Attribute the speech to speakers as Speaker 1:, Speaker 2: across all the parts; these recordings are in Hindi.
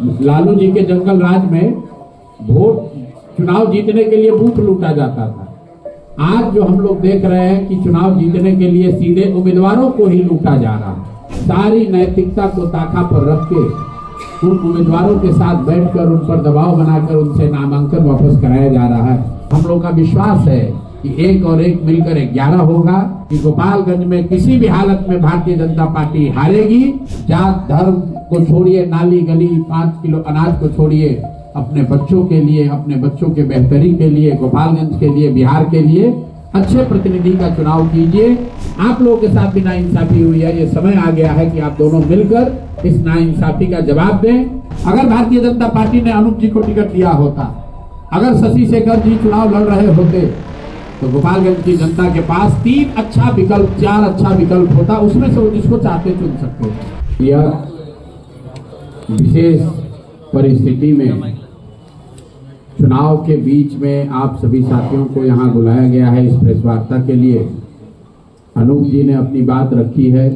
Speaker 1: लालू जी के जंगल राज में चुनाव जीतने के लिए बूथ लूटा जाता था। आज जो हम लोग देख रहे हैं कि चुनाव जीतने के लिए सीधे उम्मीदवारों को ही लूटा जा रहा है। सारी नैतिकता को ताका पर रख के उन उम्मीदवारों के साथ बैठकर उन पर दबाव बनाकर उनसे नामांकन वापस कराया जा रहा है। हम लोग का विश्वास है कि 1 और 1 मिलकर 11 होगा, कि गोपालगंज में किसी भी हालत में भारतीय जनता पार्टी हारेगी। जात धर्म को छोड़िए, नाली गली 5 किलो अनाज को छोड़िए, अपने बच्चों के लिए, अपने बच्चों के बेहतरी के लिए, गोपालगंज के लिए, बिहार के लिए अच्छे प्रतिनिधि का चुनाव कीजिए। आप लोगों के साथ भी नाइंसाफी हुई है, ये समय आ गया है कि आप दोनों मिलकर इस नाइंसाफी का जवाब दें। अगर भारतीय जनता पार्टी ने अनूप जी को टिकट दिया होता, अगर शशि शेखर जी चुनाव लड़ रहे होते, तो गोपालगंज की जनता के पास 3 अच्छा विकल्प, 4 अच्छा विकल्प होता, उसमें से वो जिसको चाहते चुन सकते। यह विशेष परिस्थिति में चुनाव के बीच में आप सभी साथियों को यहाँ बुलाया गया है इस प्रेस वार्ता के लिए। अनूप जी ने अपनी बात रखी है,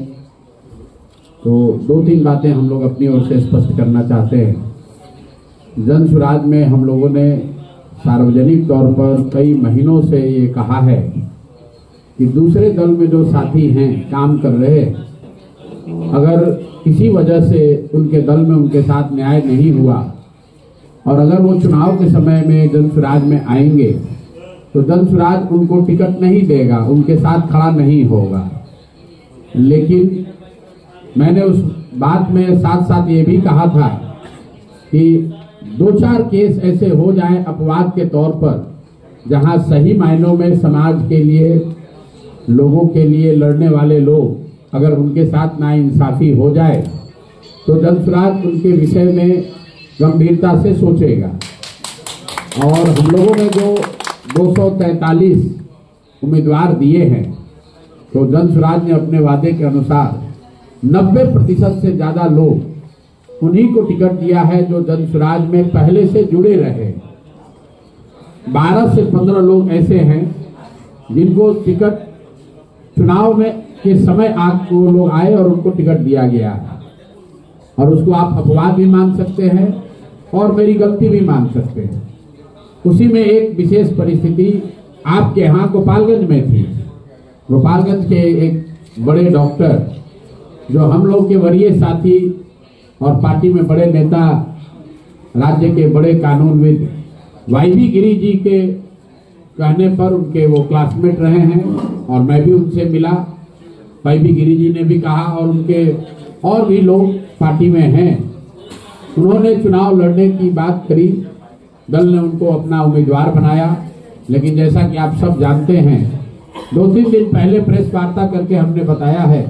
Speaker 1: तो 2-3 बातें हम लोग अपनी ओर से स्पष्ट करना चाहते हैं। जन सुराज में हम लोगों ने सार्वजनिक तौर पर कई महीनों से ये कहा है कि दूसरे दल में जो साथी हैं, काम कर रहे, अगर किसी वजह से उनके दल में उनके साथ न्याय नहीं हुआ और अगर वो चुनाव के समय में जन सुराज में आएंगे, तो जन सुराज उनको टिकट नहीं देगा, उनके साथ खड़ा नहीं होगा। लेकिन मैंने उस बात में साथ साथ ये भी कहा था कि 2-4 केस ऐसे हो जाएं अपवाद के तौर पर, जहां सही मायनों में समाज के लिए, लोगों के लिए लड़ने वाले लोग अगर उनके साथ नाइंसाफी हो जाए, तो जन सुराज उनके विषय में गंभीरता से सोचेगा। और हम लोगों ने जो 243 उम्मीदवार दिए हैं, तो जन सुराज ने अपने वादे के अनुसार 90% से ज्यादा लोग उन्हीं को टिकट दिया है जो जन सुराज में पहले से जुड़े रहे। 12 से 15 लोग ऐसे हैं जिनको टिकट चुनाव में के समय वो लोग आए और उनको टिकट दिया गया है, और उसको आप अपवाद भी मान सकते हैं और मेरी गलती भी मान सकते हैं। उसी में एक विशेष परिस्थिति आपके यहाँ गोपालगंज में थी। गोपालगंज के एक बड़े डॉक्टर, जो हम लोग के वरीय साथी और पार्टी में बड़े नेता, राज्य के बड़े कानूनविद वाईवी गिरी जी के कहने पर उनके वो क्लासमेट रहे हैं और मैं भी उनसे मिला। वाईवी गिरी जी ने भी कहा और उनके और भी लोग पार्टी में हैं, उन्होंने चुनाव लड़ने की बात करी, दल ने उनको अपना उम्मीदवार बनाया। लेकिन जैसा कि आप सब जानते हैं, 2-3 दिन पहले प्रेस वार्ता करके हमने बताया है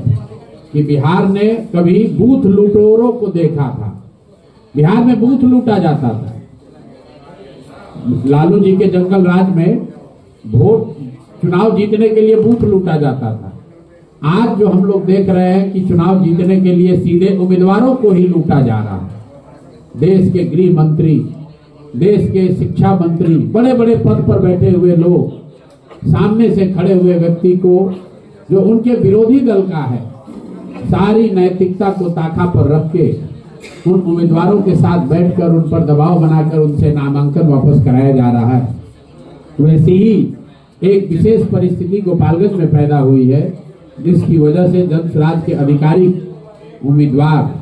Speaker 1: कि बिहार ने कभी बूथ लूटोरों को देखा था। बिहार में बूथ लूटा जाता था। लालू जी के जंगल राज में चुनाव जीतने के लिए बूथ लूटा जाता था। आज जो हम लोग देख रहे हैं कि चुनाव जीतने के लिए सीधे उम्मीदवारों को ही लूटा जा रहा है। देश के गृह मंत्री, देश के शिक्षा मंत्री, बड़े बड़े पद पर बैठे हुए लोग, सामने से खड़े हुए व्यक्ति को, जो उनके विरोधी दल का है, सारी नैतिकता को ताका पर रख के उन उम्मीदवारों के साथ बैठकर उन पर दबाव बनाकर उनसे नामांकन वापस कराया जा रहा है। वैसे ही एक विशेष परिस्थिति गोपालगंज में पैदा हुई है, जिसकी वजह से जन सुराज के आधिकारिक उम्मीदवार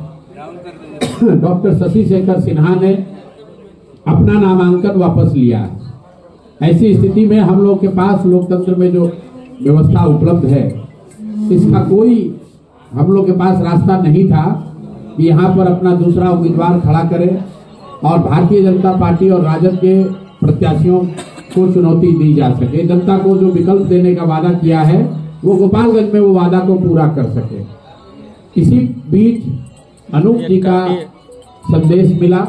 Speaker 1: डॉक्टर शशि शेखर सिन्हा ने अपना नामांकन वापस लिया। ऐसी स्थिति में हम लोग के पास लोकतंत्र में जो व्यवस्था उपलब्ध है, इसका कोई हम लोग के पास रास्ता नहीं था कि यहाँ पर अपना दूसरा उम्मीदवार खड़ा करें और भारतीय जनता पार्टी और राजद के प्रत्याशियों को चुनौती दी जा सके। जनता को जो विकल्प देने का वादा किया है, वो गोपालगंज में वो वादा को पूरा कर सके। इसी बीच अनूप जी का संदेश मिला।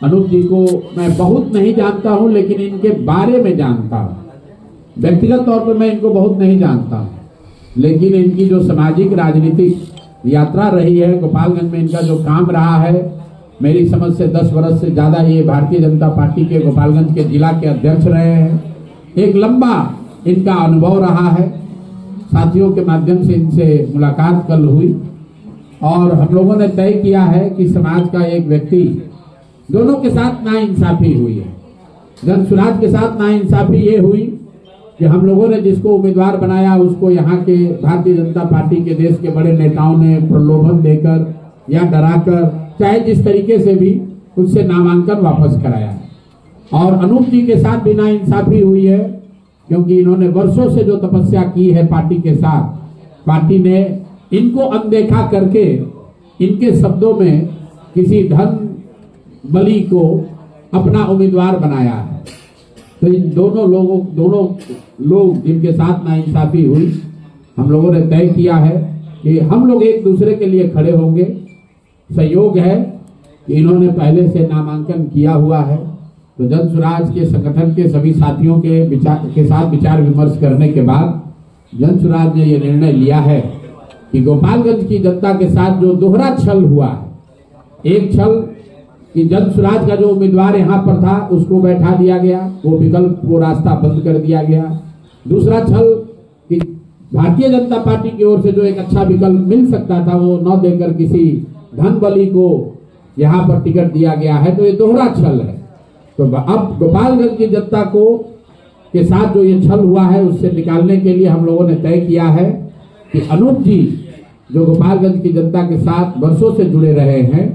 Speaker 1: अनूप जी को मैं बहुत नहीं जानता हूं, लेकिन इनके बारे में जानता हूं। व्यक्तिगत तौर पर मैं इनको बहुत नहीं जानता हूं, लेकिन इनकी जो सामाजिक राजनीतिक यात्रा रही है, गोपालगंज में इनका जो काम रहा है, मेरी समझ से 10 वर्ष से ज्यादा ये भारतीय जनता पार्टी के गोपालगंज के जिला के अध्यक्ष रहे हैं। एक लंबा इनका अनुभव रहा है। साथियों के माध्यम से इनसे मुलाकात कल हुई और हम लोगों ने तय किया है कि समाज का एक व्यक्ति दोनों के साथ नाइंसाफी हुई है। जनसुराज के साथ नाइंसाफी ये हुई कि हम लोगों ने जिसको उम्मीदवार बनाया उसको यहाँ के भारतीय जनता पार्टी के देश के बड़े नेताओं ने प्रलोभन देकर या डराकर, चाहे जिस तरीके से भी, उससे नामांकन वापस कराया। और अनूप जी के साथ भी नाइंसाफी हुई है, क्योंकि इन्होंने वर्षों से जो तपस्या की है पार्टी के साथ, पार्टी ने इनको अनदेखा करके इनके शब्दों में किसी धन बली को अपना उम्मीदवार बनाया है। तो इन दोनों लोग जिनके साथ नाइंसाफी हुई, हम लोगों ने तय किया है कि हम लोग एक दूसरे के लिए खड़े होंगे। संयोग है कि इन्होंने पहले से नामांकन किया हुआ है, तो जनसुराज के संगठन के सभी साथियों के साथ विचार विमर्श करने के बाद जनसुराज ने यह निर्णय लिया है कि गोपालगंज की जनता के साथ जो दोहरा छल हुआ है, एक छल कि जनसुराज का जो उम्मीदवार यहाँ पर था उसको बैठा दिया गया, वो विकल्प, वो रास्ता बंद कर दिया गया। दूसरा छल कि भारतीय जनता पार्टी की ओर से जो एक अच्छा विकल्प मिल सकता था वो न देकर किसी धन बली को यहाँ पर टिकट दिया गया है। तो ये दोहरा छल है। तो अब गोपालगंज की जनता के साथ जो ये छल हुआ है उससे निकालने के लिए हम लोगों ने तय किया है कि अनूप जी जो गोपालगंज की जनता के साथ वर्षों से जुड़े रहे हैं,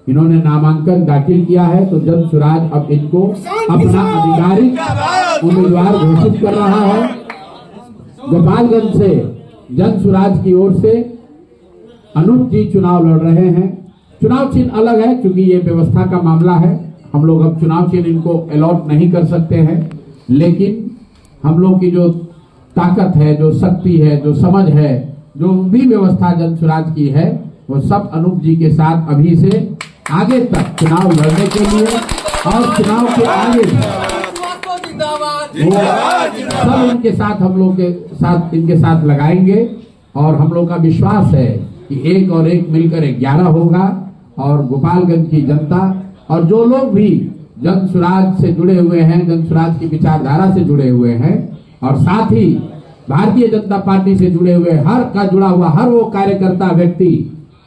Speaker 1: इन्होंने नामांकन दाखिल किया है, तो जनसुराज अब इनको अपना आधिकारिक उम्मीदवार घोषित कर रहा है। गोपालगंज से जनसुराज की ओर से अनूप जी चुनाव लड़ रहे हैं। चुनाव चिन्ह अलग है, क्योंकि ये व्यवस्था का मामला है। हम लोग अब चुनाव चिन्ह इनको अलॉट नहीं कर सकते हैं, लेकिन हम लोग की जो ताकत है, जो शक्ति है, जो समझ है, जो भी व्यवस्था जनसुराज की है, वो सब अनूप जी के साथ अभी से आगे तक चुनाव लड़ने के लिए और चुनाव के आगे सब इनके साथ, हम लोग के साथ, इनके साथ लगाएंगे। और हम लोग का विश्वास है कि 1 और 1 मिलकर 11 होगा। और गोपालगंज की जनता और जो लोग भी जनसुराज से जुड़े हुए हैं, जनसुराज की विचारधारा से जुड़े हुए हैं, और साथ ही भारतीय जनता पार्टी से जुड़े हुए जुड़ा हुआ हर वो कार्यकर्ता व्यक्ति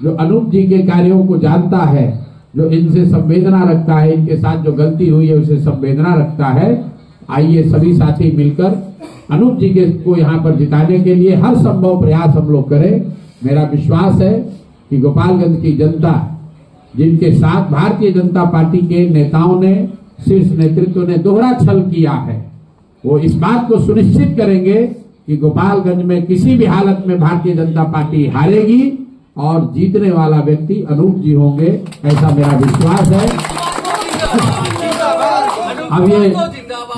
Speaker 1: जो अनूप जी के कार्यों को जानता है, जो इनसे संवेदना रखता है, इनके साथ जो गलती हुई है उसे संवेदना रखता है, आइए सभी साथी मिलकर अनूप जी को यहाँ पर जिताने के लिए हर संभव प्रयास हम लोग करें। मेरा विश्वास है कि गोपालगंज की जनता, जिनके साथ भारतीय जनता पार्टी के नेताओं ने, शीर्ष नेतृत्व ने दोहरा छल किया है, वो इस बात को सुनिश्चित करेंगे कि गोपालगंज में किसी भी हालत में भारतीय जनता पार्टी हारेगी और जीतने वाला व्यक्ति अनूप जी होंगे, ऐसा मेरा विश्वास है। अब ये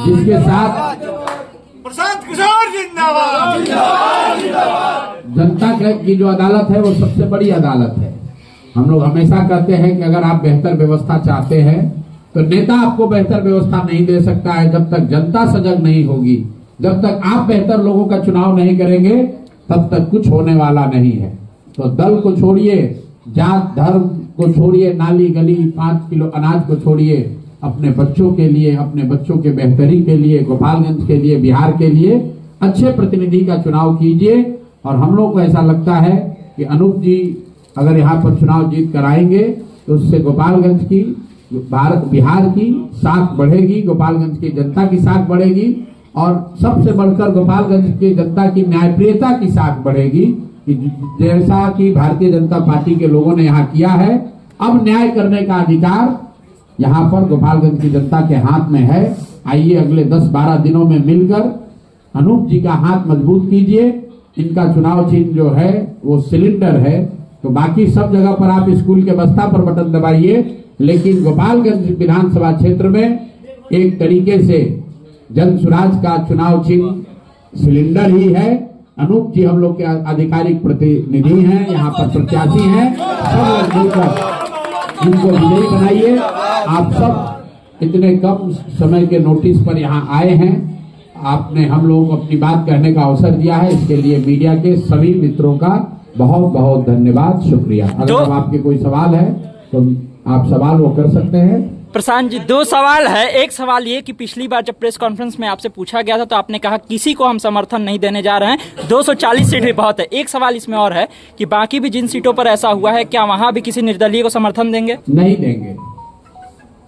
Speaker 1: जिसके साथ
Speaker 2: प्रशांत किशोर जिंदाबाद,
Speaker 1: जनता की जो अदालत है वो सबसे बड़ी अदालत है। हम लोग हमेशा कहते हैं कि अगर आप बेहतर व्यवस्था चाहते हैं तो नेता आपको बेहतर व्यवस्था नहीं दे सकता है जब तक जनता सजग नहीं होगी। जब तक आप बेहतर लोगों का चुनाव नहीं करेंगे तब तक कुछ होने वाला नहीं है। तो दल को छोड़िए, जात धर्म को छोड़िए, नाली गली 5 किलो अनाज को छोड़िए, अपने बच्चों के लिए, अपने बच्चों के बेहतरी के लिए, गोपालगंज के लिए, बिहार के लिए अच्छे प्रतिनिधि का चुनाव कीजिए। और हम लोग को ऐसा लगता है कि अनूप जी अगर यहाँ पर चुनाव जीत कर आएंगे तो उससे गोपालगंज की, बिहार की साख बढ़ेगी, गोपालगंज की जनता की साख बढ़ेगी, और सबसे बढ़कर गोपालगंज की जनता की न्यायप्रियता की साख बढ़ेगी। कि जैसा कि भारतीय जनता पार्टी के लोगों ने यहाँ किया है, अब न्याय करने का अधिकार यहाँ पर गोपालगंज की जनता के हाथ में है। आइए अगले 10-12 दिनों में मिलकर अनूप जी का हाथ मजबूत कीजिए। इनका चुनाव चिन्ह जो है वो सिलेंडर है, तो बाकी सब जगह पर आप स्कूल के बस्ता पर बटन दबाइए, लेकिन गोपालगंज विधानसभा क्षेत्र में एक तरीके से जनसुराज का चुनाव चिन्ह सिलेंडर ही है। अनूप जी हम लोग के आधिकारिक प्रतिनिधि हैं, यहाँ पर प्रत्याशी हैं। सब लोग मिलकर इनको विजयी बनाइए। आप सब इतने कम समय के नोटिस पर यहाँ आए हैं, आपने हम लोगों को अपनी बात कहने का अवसर दिया है, इसके लिए मीडिया के सभी मित्रों का बहुत बहुत धन्यवाद, शुक्रिया। अगर आपके कोई सवाल है तो आप सवाल वो कर सकते हैं।
Speaker 3: प्रशांत जी, 2 सवाल है। एक सवाल ये कि पिछली बार जब प्रेस कॉन्फ्रेंस में आपसे पूछा गया था तो आपने कहा किसी को हम समर्थन नहीं देने जा रहे हैं, 240 सीट भी बहुत है। एक सवाल इसमें और है कि बाकी भी जिन सीटों पर ऐसा हुआ है, क्या वहां भी किसी निर्दलीय को समर्थन देंगे?
Speaker 1: नहीं देंगे।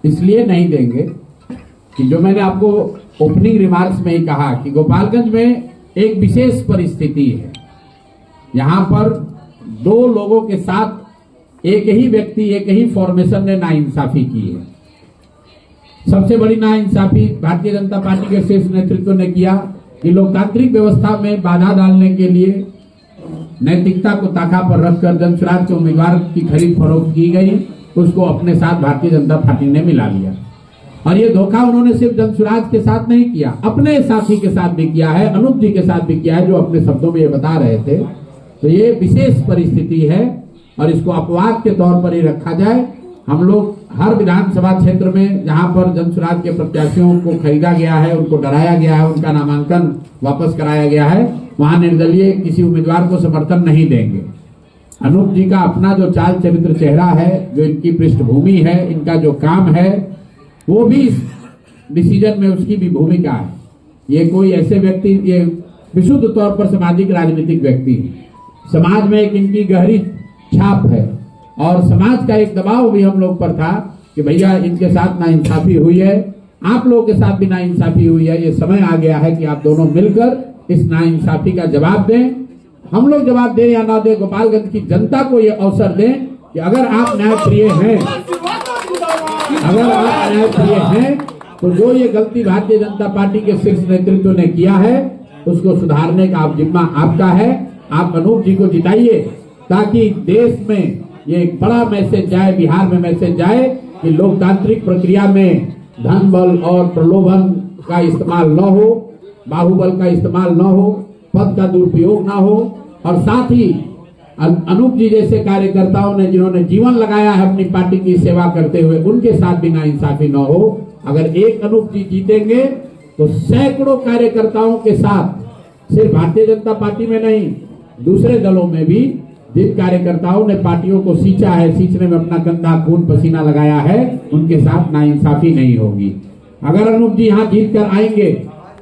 Speaker 1: इसलिए नहीं देंगे कि जो मैंने आपको ओपनिंग रिमार्क्स में ही कहा कि गोपालगंज में एक विशेष परिस्थिति है। यहां पर दो लोगों के साथ एक ही व्यक्ति, एक ही फॉर्मेशन ने नाइंसाफी की है। सबसे बड़ी नाइंसाफी भारतीय जनता पार्टी के शीर्ष नेतृत्व ने किया कि लोकतांत्रिक व्यवस्था में बाधा डालने के लिए नैतिकता को ताका पर रखकर जनसुराज के उम्मीदवार की खरीद फरोख्त की गई, उसको अपने साथ भारतीय जनता पार्टी ने मिला लिया। और ये धोखा उन्होंने सिर्फ जनसुराज के साथ नहीं किया, अपने साथी के साथ भी किया है, अनूप जी के साथ भी किया है, जो अपने शब्दों में ये बता रहे थे। तो ये विशेष परिस्थिति है और इसको अपवाद के तौर पर ही रखा जाए। हम लोग हर विधानसभा क्षेत्र में जहां पर जनसुराज के प्रत्याशियों को खरीदा गया है, उनको डराया गया है, उनका नामांकन वापस कराया गया है, वहां निर्दलीय किसी उम्मीदवार को समर्थन नहीं देंगे। अनूप जी का अपना जो चाल चरित्र चेहरा है, जो इनकी पृष्ठभूमि है, इनका जो काम है, वो भी इस डिसीजन में उसकी भी भूमिका है। ये कोई ऐसे व्यक्ति, ये विशुद्ध तौर पर सामाजिक राजनीतिक व्यक्ति है। समाज में एक इनकी गहरी छाप है और समाज का एक दबाव भी हम लोग पर था कि भैया इनके साथ नाइंसाफी हुई है, आप लोगों के साथ भी नाइंसाफी हुई है। ये समय आ गया है कि आप दोनों मिलकर इस नाइंसाफी का जवाब दें। हम लोग जवाब दें या ना दें, गोपालगंज की जनता को ये अवसर दें कि अगर आप न्यायप्रिय हैं, तो जो ये गलती भारतीय जनता पार्टी के शीर्ष नेतृत्व ने किया है उसको सुधारने का आप जिम्मा आपका है। आप अनूप जी को जिताइए ताकि देश में ये एक बड़ा मैसेज जाए, बिहार में मैसेज जाए कि लोकतांत्रिक प्रक्रिया में धन बल और प्रलोभन का इस्तेमाल न हो, बाहुबल का इस्तेमाल न हो, पद का दुरुपयोग न हो। और साथ ही अनूप जी जैसे कार्यकर्ताओं ने जिन्होंने जीवन लगाया है अपनी पार्टी की सेवा करते हुए, उनके साथ भी नाइंसाफी न हो। अगर एक अनूप जी जीतेंगे तो सैकड़ों कार्यकर्ताओं के साथ सिर्फ भारतीय जनता पार्टी में नहीं, दूसरे दलों में भी जिन कार्यकर्ताओं ने पार्टियों को सींचा है, सींचने में अपना कंधा खून पसीना लगाया है, उनके साथ नाइंसाफी नहीं होगी। अगर अनूप जी यहाँ जीत कर आएंगे,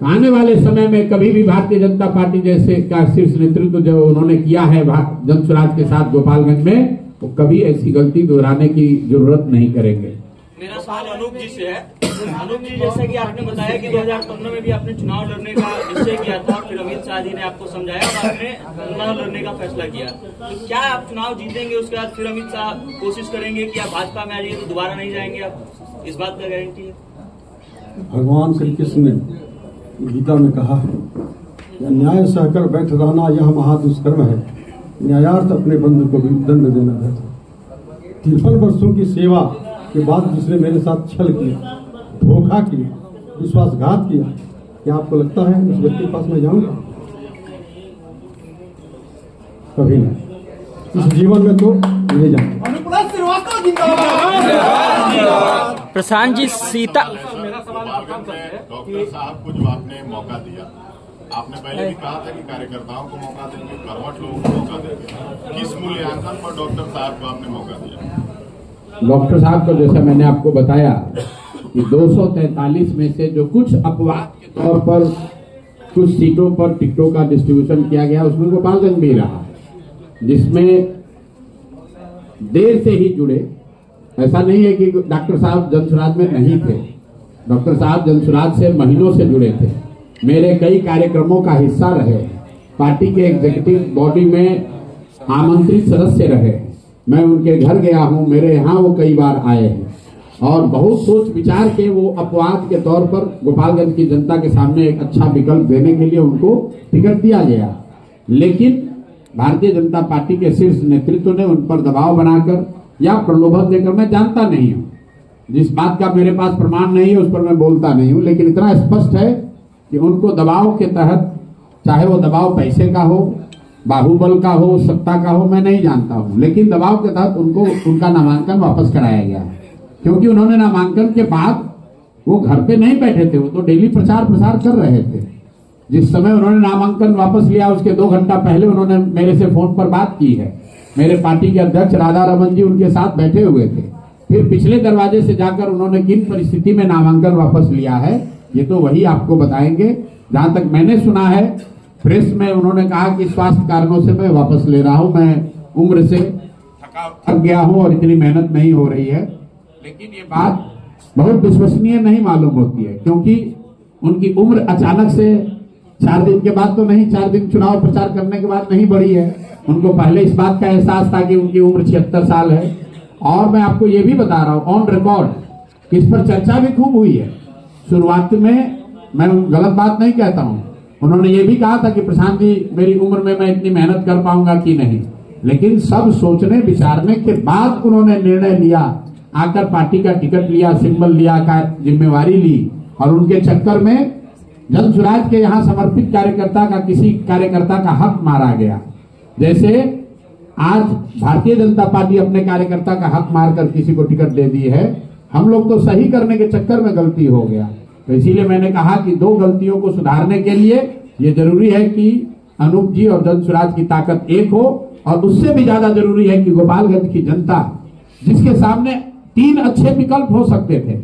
Speaker 1: आने वाले समय में कभी भी भारतीय जनता पार्टी जैसे का शीर्ष नेतृत्व जो उन्होंने किया है जनसुराज के साथ गोपालगंज में, वो कभी ऐसी गलती दोहराने की जरूरत नहीं करेंगे।
Speaker 4: मेरा सवाल अनूप जी से है। अनूप जी, जैसा कि आपने बताया कि 2015 में भी आपने चुनाव लड़ने का निश्चय किया था, फिर अमित शाह जी ने आपको समझाया और आपने न लड़ने का फैसला किया। तो क्या आप चुनाव जीतेंगे, उसके बाद फिर अमित शाह कोशिश करेंगे कि आप भाजपा में आ जाइए तो दोबारा नहीं जाएंगे? आप इस बात का गारंटी है?
Speaker 5: भगवान श्री कृष्ण ने गीता में कहा है, न्याय सहकर बैठ रहना यह महादुष्कर्म है, न्यायार्थ अपने बंधु को भी दंड देना है। 53 वर्षों की सेवा के बाद जिसने मेरे साथ छल किया, धोखा किया, विश्वासघात किया, क्या आपको लगता है उस व्यक्ति के पास मैं जाऊंगा? कभी नहीं। इस जीवन में तो नहीं जाऊंगा।
Speaker 3: प्रशांत जी, सीता
Speaker 6: डॉक्टर साहब को जो आपने मौका दिया, आपने पहले भी कहा था कि कार्यकर्ताओं को मौका देंगे, करवट लोगों को मौका देंगे, किस मूल्यांकन पर डॉक्टर साहब को आपने मौका दिया?
Speaker 1: डॉक्टर साहब को जैसा मैंने आपको बताया कि 243 में से जो कुछ अपवाद के तौर पर कुछ सीटों पर टिकटों का डिस्ट्रीब्यूशन किया गया, उसमें गोपालगंज भी रहा, जिसमें देर से ही जुड़े। ऐसा नहीं है कि डॉक्टर साहब जनसुराज में नहीं थे, डॉक्टर साहब जनसुराज से महीनों से जुड़े थे, मेरे कई कार्यक्रमों का हिस्सा रहे, पार्टी के एग्जीक्यूटिव बॉडी में आमंत्रित सदस्य रहे, मैं उनके घर गया हूं, मेरे यहाँ वो कई बार आए हैं और बहुत सोच विचार के वो अपवाद के तौर पर गोपालगंज की जनता के सामने एक अच्छा विकल्प देने के लिए उनको टिकट दिया गया। लेकिन भारतीय जनता पार्टी के शीर्ष नेतृत्व ने उन पर दबाव बनाकर या प्रलोभन देकर, मैं जानता नहीं हूं, जिस बात का मेरे पास प्रमाण नहीं है उस पर मैं बोलता नहीं हूं, लेकिन इतना स्पष्ट है कि उनको दबाव के तहत, चाहे वो दबाव पैसे का हो, बाहुबल का हो, सत्ता का हो, मैं नहीं जानता हूं, लेकिन दबाव के तहत उनको उनका नामांकन वापस कराया गया, क्योंकि उन्होंने नामांकन के बाद वो घर पे नहीं बैठे थे, वो तो डेली प्रचार प्रसार कर रहे थे। जिस समय उन्होंने नामांकन वापस लिया उसके 2 घंटा पहले उन्होंने मेरे से फोन पर बात की है, मेरे पार्टी के अध्यक्ष राधा रमन जी उनके साथ बैठे हुए थे। फिर पिछले दरवाजे से जाकर उन्होंने किन परिस्थिति में नामांकन वापस लिया है ये तो वही आपको बताएंगे। जहां तक मैंने सुना है, प्रेस में उन्होंने कहा कि स्वास्थ्य कारणों से मैं वापस ले रहा हूं, मैं उम्र से थक गया हूं और इतनी मेहनत नहीं हो रही है। लेकिन ये बात बहुत विश्वसनीय नहीं मालूम होती है, क्योंकि उनकी उम्र अचानक से 4 दिन के बाद तो नहीं, 4 दिन चुनाव प्रचार करने के बाद नहीं बढ़ी है। उनको पहले इस बात का एहसास था कि उनकी उम्र 76 साल है। और मैं आपको ये भी बता रहा हूं ऑन रिकॉर्ड, इस पर चर्चा भी खूब हुई है। शुरुआत में मैं गलत बात नहीं कहता हूं, उन्होंने ये भी कहा था कि प्रशांत जी मेरी उम्र में मैं इतनी मेहनत कर पाऊंगा कि नहीं, लेकिन सब सोचने विचारने के बाद उन्होंने निर्णय लिया, आकर पार्टी का टिकट लिया, सिंबल लिया, का जिम्मेवारी ली। और उनके चक्कर में जन स्वराज के यहाँ समर्पित कार्यकर्ता का, किसी कार्यकर्ता का हक मारा गया। जैसे आज भारतीय जनता पार्टी अपने कार्यकर्ता का हक मारकर किसी को टिकट दे दी है, हम लोग तो सही करने के चक्कर में गलती हो गया। तो इसीलिए मैंने कहा कि 2 गलतियों को सुधारने के लिए ये जरूरी है कि अनूप जी और जन स्वराज की ताकत एक हो, और उससे भी ज्यादा जरूरी है कि गोपालगंज की जनता, जिसके सामने 3 अच्छे विकल्प हो सकते थे,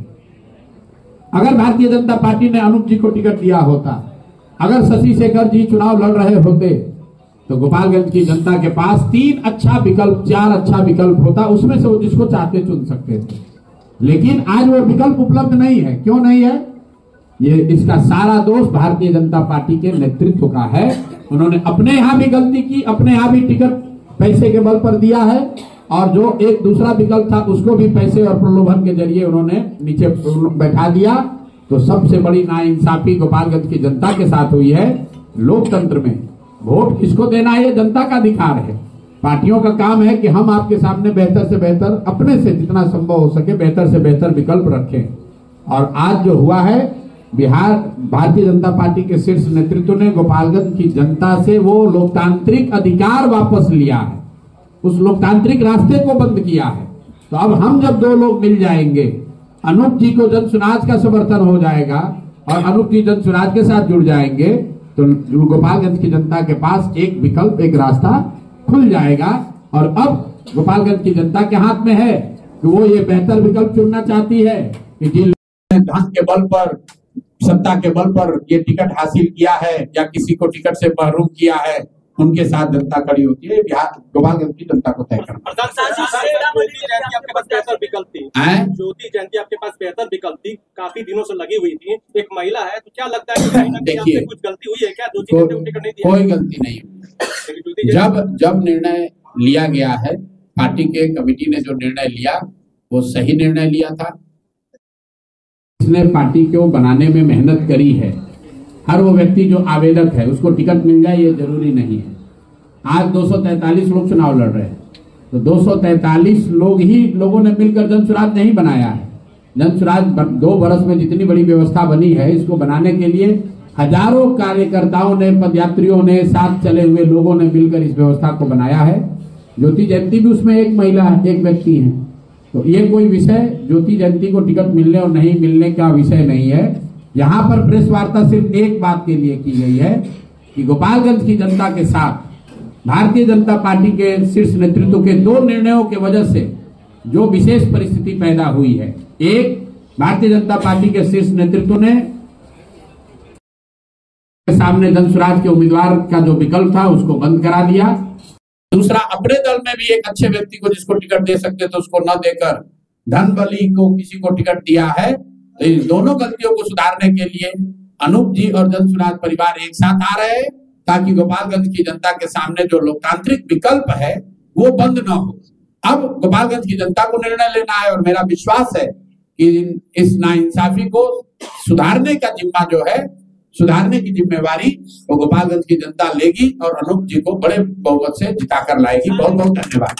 Speaker 1: अगर भारतीय जनता पार्टी ने अनूप जी को टिकट दिया होता, अगर शशि शेखर जी चुनाव लड़ रहे होते, तो गोपालगंज की जनता के पास 3 अच्छा विकल्प, 4 अच्छा विकल्प होता, उसमें से वो जिसको चाहते चुन सकते थे। लेकिन आज वो विकल्प उपलब्ध नहीं है। क्यों नहीं है? ये इसका सारा दोष भारतीय जनता पार्टी के नेतृत्व का है। उन्होंने अपने यहां भी गलती की, अपने यहां भी टिकट पैसे के बल पर दिया है, और जो एक दूसरा विकल्प था उसको भी पैसे और प्रलोभन के जरिए उन्होंने नीचे बैठा दिया। तो सबसे बड़ी नाइंसाफी गोपालगंज की जनता के साथ हुई है। लोकतंत्र में वोट किसको देना है, ये जनता का अधिकार है। पार्टियों का काम है कि हम आपके सामने बेहतर से बेहतर, अपने से जितना संभव हो सके बेहतर से बेहतर विकल्प रखें। और आज जो हुआ है, बिहार भारतीय जनता पार्टी के शीर्ष नेतृत्व ने गोपालगंज की जनता से वो लोकतांत्रिक अधिकार वापस लिया है, उस लोकतांत्रिक रास्ते को बंद किया है। तो अब हम जब 2 लोग मिल जाएंगे, अनूप जी को जन स्वराज का समर्थन हो जाएगा और अनूप जी जन स्वराज के साथ जुड़ जाएंगे, तो गोपालगंज की जनता के पास एक विकल्प, एक रास्ता खुल जाएगा। और अब गोपालगंज की जनता के हाथ में है कि वो ये बेहतर विकल्प चुनना चाहती है कि जिन धन के बल पर, सत्ता के बल पर ये टिकट हासिल किया है या किसी को टिकट से महरूम किया है, उनके साथ जनता खड़ी होती है। बिहार गोपालगंज की जनता को तय करना।
Speaker 7: ज्योति जयंती आपके पास बेहतर विकल्प थी, ज्योति जयंती आपके पास बेहतर विकल्प थी, काफी दिनों से लगी हुई थी, एक महिला है, तो क्या लगता है कि कहीं ना कहीं आपसे कुछ गलती हुई है क्या? टिकट नहीं दिया?
Speaker 1: कोई गलती नहीं। जब निर्णय लिया गया है, पार्टी के कमेटी ने जो निर्णय लिया वो सही निर्णय लिया था। इसने पार्टी को बनाने में मेहनत करी है। हर वो व्यक्ति जो आवेदक है उसको टिकट मिल जाए ये जरूरी नहीं है। आज 243 लोग चुनाव लड़ रहे हैं, तो 243 लोगों ने मिलकर जन स्वराज नहीं बनाया है। जन स्वराज 2 वर्ष में जितनी बड़ी व्यवस्था बनी है, इसको बनाने के लिए हजारों कार्यकर्ताओं ने, पदयात्रियों ने, साथ चले हुए लोगों ने मिलकर इस व्यवस्था को बनाया है। ज्योति जयंती भी उसमें एक महिला है, एक व्यक्ति है। तो ये कोई विषय ज्योति जयंती को टिकट मिलने और नहीं मिलने का विषय नहीं है। यहाँ पर प्रेस वार्ता सिर्फ एक बात के लिए की गई है कि गोपालगंज की जनता के साथ भारतीय जनता पार्टी के शीर्ष नेतृत्व के 2 निर्णयों के वजह से जो विशेष परिस्थिति पैदा हुई है। एक, भारतीय जनता पार्टी के शीर्ष नेतृत्व ने सामने जन स्वराज के उम्मीदवार का जो विकल्प था उसको बंद करा दिया। दूसरा, अपने दल में भी एक अच्छे व्यक्ति को जिसको टिकट दे सकते थे उसको न देकर धन बली को किसी को टिकट दिया है। तो इन दोनों गलतियों को सुधारने के लिए अनूप जी और जन स्वराज परिवार एक साथ आ रहे हैं, ताकि गोपालगंज की जनता के सामने जो लोकतांत्रिक विकल्प है वो बंद न हो। अब गोपालगंज की जनता को निर्णय लेना है, और मेरा विश्वास है कि इस नाइंसाफी को सुधारने का जिम्मा जो है, सुधारने की जिम्मेवारी वो गोपालगंज की जनता लेगी और अनूप जी को बड़े बहुमत से जिताकर लाएगी। बहुत बहुत धन्यवाद।